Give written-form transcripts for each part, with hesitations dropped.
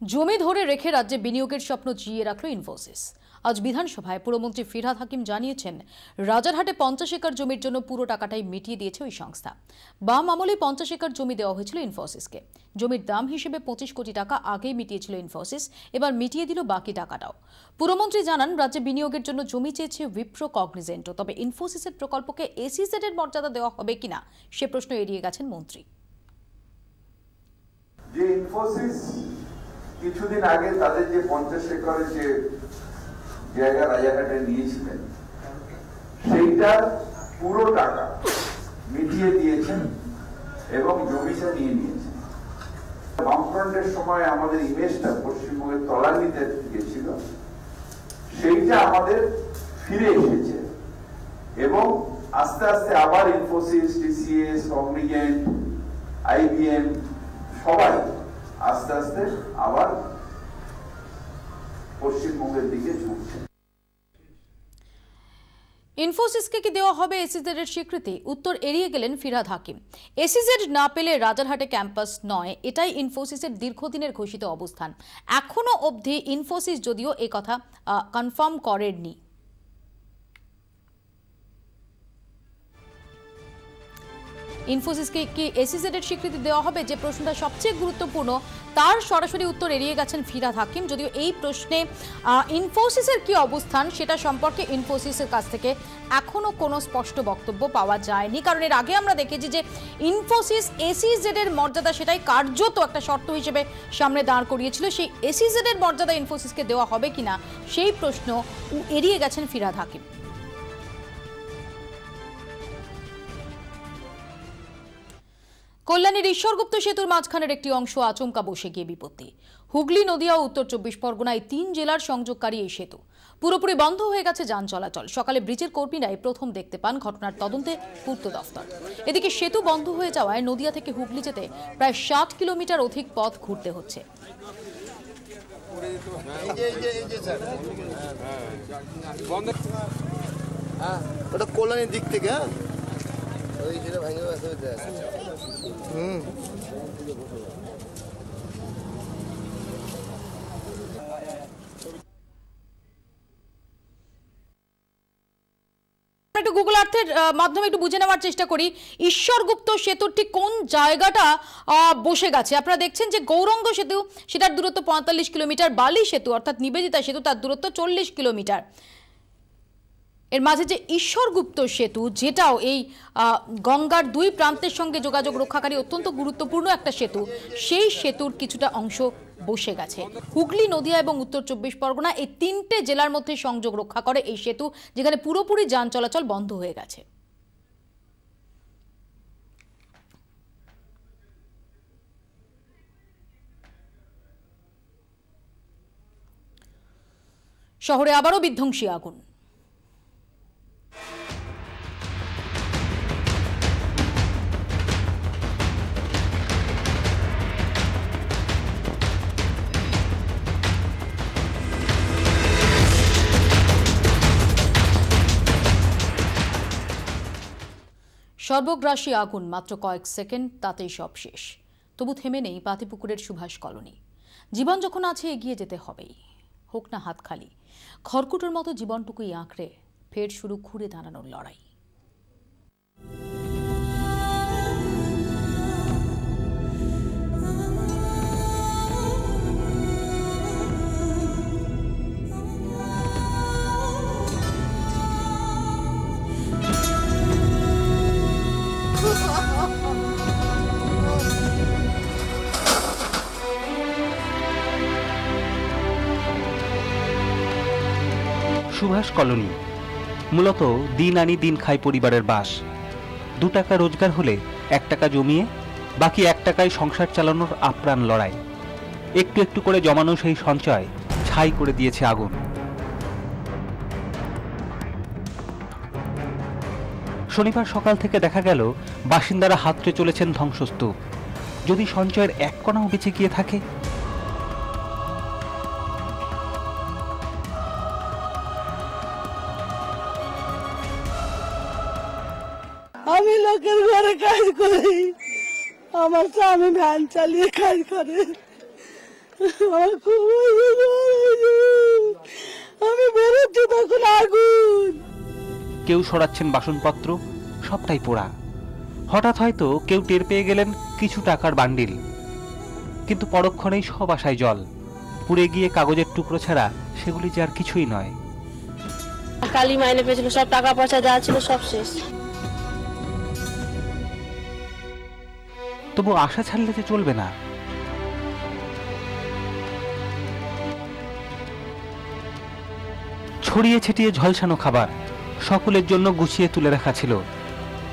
জমি ধরে রেখে রাজ্যে বিনিয়োগের স্বপ্ন জিইয়ে রাখল ইনফোসিস। আজ বিধানসভায় পুরমন্ত্রী ফিরহাদ হাকিম জানিয়েছেন, রাজারহাটে 50 একর জমির জন্য পুরো টাকাটাই মিটিয়ে দিয়েছে ওই সংস্থা। বাম আমলে 50 একর জমি দেওয়া হয়েছিল ইনফোসিসকে। জমির দাম হিসেবে 25 কোটি টাকা আগেই মিটিয়েছিল ইনফোসিস, এবার মিটিয়ে দিল বাকি টাকাটাও। পুরমন্ত্রী জানান, রাজ্যে বিনিয়োগের জন্য জমি চেয়েছে উইপ্রো, কগনিজেন্টও। তবে ইনফোসিসের প্রকল্পকে এসইজেড এর মর্যাদা দেওয়া হবে কিনা সে প্রশ্ন এড়িয়ে গেছেন মন্ত্রী। যে ইনফোসিস কিছুদিন আগে তাদের যে 50 একরের যে জায়গা রাজারহাটে নিয়েছিলেন, সেইটার পুরো টাকা মিটিয়ে দিয়েছেন এবং জমিটা নিয়ে নিয়েছেন। বামফ্রন্টের সময় আমাদের ইমেজটা পশ্চিমবঙ্গের তলানিতে গেছিল, সেইটা আমাদের ফিরে এসেছে এবং আস্তে আস্তে আবার ইনফোসিস, টিসিএস, কগনিজেন্ট, আইবিএম সবাই আস্তে আস্তে আবার পশ্চিমবঙ্গের দিকে ঝুঁকছে। ইনফোসিসকে কি দেওয়া হবে এসইজেড এর স্বীকৃতি? উত্তর এড়িয়ে গেলেন ফিরহাদ হাকিম। এসইজেড না পেলে রাজারহাটে ক্যাম্পাস নয়, এটাই ইনফোসিসের দীর্ঘদিনের ঘোষিত অবস্থান। এখনো অবধি ইনফোসিস যদিও এই কথা কনফার্ম করেননি। ইনফোসিসকে কি এসইজেড এর স্বীকৃতি দেওয়া হবে, যে প্রশ্নটা সবচেয়ে গুরুত্বপূর্ণ, তার সরাসরি উত্তর এড়িয়ে গেছেন ফিরহাদ হাকিম। যদিও এই প্রশ্নে ইনফোসিসের কি অবস্থান সেটা সম্পর্কে ইনফোসিসের কাছ থেকে এখনো কোনো স্পষ্ট বক্তব্য পাওয়া যায়নি। কারণ এর আগে আমরা দেখেছি যে ইনফোসিস এসইজেড এর মর্যাদা সেটাই কার্যত একটা শর্ত হিসেবে সামনে দাঁড় করিয়েছিল। সেই এসইজেড এর মর্যাদা ইনফোসিসকে দেওয়া হবে কিনা সেই প্রশ্ন এড়িয়ে গেছেন ফিরহাদ হাকিম। কল্যাণীর ঈশ্বরগুপ্ত সেতুর মাঝখানের একটি অংশ আচমকা বসে গিয়ে বিপত্তি। হুগলি, নদিয়া ও উত্তর 24 পরগনায় 3 জেলার সংযোগকারী এই সেতু পুরোপুরি বন্ধ হয়ে গেছে যান চলাচল। সকালে ব্রিজের কর্মীরাই প্রথম দেখতে পান। ঘটনার তদন্তে পূর্ত দফতর। এদিকে সেতু বন্ধ হয়ে যাওয়ায় নদিয়া থেকে হুগলি যেতে প্রায় 60 কিলোমিটার অধিক পথ ঘুরতে হচ্ছে। ওটা কল্যাণীর দিক থেকে একটু গুগল আর্থের মাধ্যমে একটু বুঝে নেওয়ার চেষ্টা করি ঈশ্বরগুপ্ত সেতুর ঠিক কোন জায়গাটা বসে গেছে। আপনারা দেখছেন যে গৌরঙ্গ সেতু, সেটার দূরত্ব 45 কিলোমিটার, বালি সেতু অর্থাৎ নিবেদিতা সেতু, তার দূরত্ব 40 কিলোমিটার। এর মাঝে যে ঈশ্বরগুপ্ত সেতু, যেটাও এই গঙ্গার দুই প্রান্তের সঙ্গে যোগাযোগ রক্ষাকারী অত্যন্ত গুরুত্বপূর্ণ একটা সেতু, সেই সেতুর কিছুটা অংশ বসে গেছে। হুগলি, নদিয়া এবং উত্তর 24 পরগনা এই 3টে জেলার মধ্যে সংযোগ রক্ষা করে এই সেতু, যেখানে পুরোপুরি যান চলাচল বন্ধ হয়ে গেছে। শহরে আবারও বিধ্বংসী আগুন। সর্বগ্রাসী আগুন, মাত্র কয়েক সেকেন্ড, তাতেই সব শেষ। তবু থেমে নেই পাতিপুকুরের সুভাষ কলোনি। জীবন যখন আছে এগিয়ে যেতে হবেই, হোক না হাত খালি। খড়কুটোর মতো জীবনটুকুই আঁকড়ে ফের শুরু ঘুরে দাঁড়ানোর লড়াই। সুভাষ কলোনি মূলত দিন আনি দিন খাই পরিবারের বাস। 2 টাকা রোজগার হলে 1 টাকা জমিয়ে বাকি 1 টাকায় সংসার চালানোর আপ্রাণ লড়াই। একটু একটু করে জমানো সেই সঞ্চয় ছাই করে দিয়েছে আগুন। শনিবার সকাল থেকে দেখা গেল বাসিন্দারা হাতড়ে চলেছেন ধ্বংসস্তূপ। যদি সঞ্চয়ের 1 কণাও বেঁচে গিয়ে থাকে। আমি লোকের ঘরে কাজ করি, আমার স্বামী ভ্যান চালিয়ে কাজ করে। আমার খুব আমি বেরোচ্ছি তখন আগুন। কেউ সরাচ্ছেন বাসনপত্র, সবটাই পোড়া। হঠাৎ হয়তো কেউ টের পেয়ে গেলেন কিছু টাকার বান্ডিল, কিন্তু পরক্ষণেই সব আশায় জল। পুড়ে গিয়ে কাগজের টুকরো ছাড়া সেগুলি যে আর কিছুই নয়। কালি মাইনে পেয়েছিল, সব টাকা পয়সা যা ছিল সব শেষ। তবু আশা ছাড়লে যে চলবে না। ছড়িয়ে ছিটিয়ে ঝলসানো খাবার সকলের জন্য গুছিয়ে তুলে রাখা ছিল,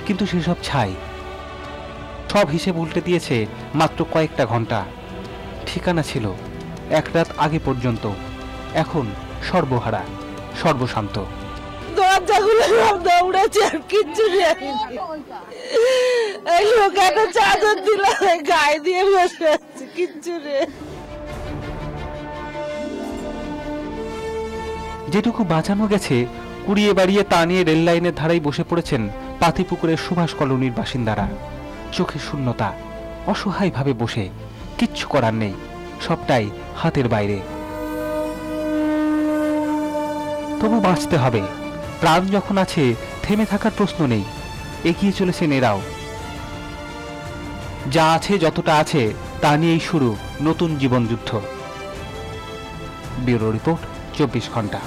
কিন্তু সেসব ছাই। সব হিসেব উল্টে দিয়েছে মাত্র কয়েকটা ঘন্টা। ঠিকানা ছিল এক রাত আগে পর্যন্ত, এখন সর্বহারা, সর্বশান্ত। দরজাগুলো সব দৌড়েছে, আর কিচ্ছু নেই। এই লোক একটা চাদর দিল, গায়ে দিয়ে বসে আছে, কিচ্ছু নেই। যেটুকু বাঁচানো গেছে কুড়িয়ে বাড়িয়ে তা নিয়ে রেল লাইনের ধারেই বসে পড়েছেন পাতিপুকুরের সুভাষ কলোনির বাসিন্দারা। চোখে শূন্যতা, অসহায়ভাবে বসে, কিচ্ছু করার নেই, সবটাই হাতের বাইরে। তবু বাঁচতে হবে, প্রাণ যখন আছে থেমে থাকার প্রশ্ন নেই। এগিয়ে চলেছেন এরাও। যা আছে, যতটা আছে তা নিয়েই শুরু নতুন জীবনযুদ্ধ। ব্যুরো রিপোর্ট, 24 ঘন্টা।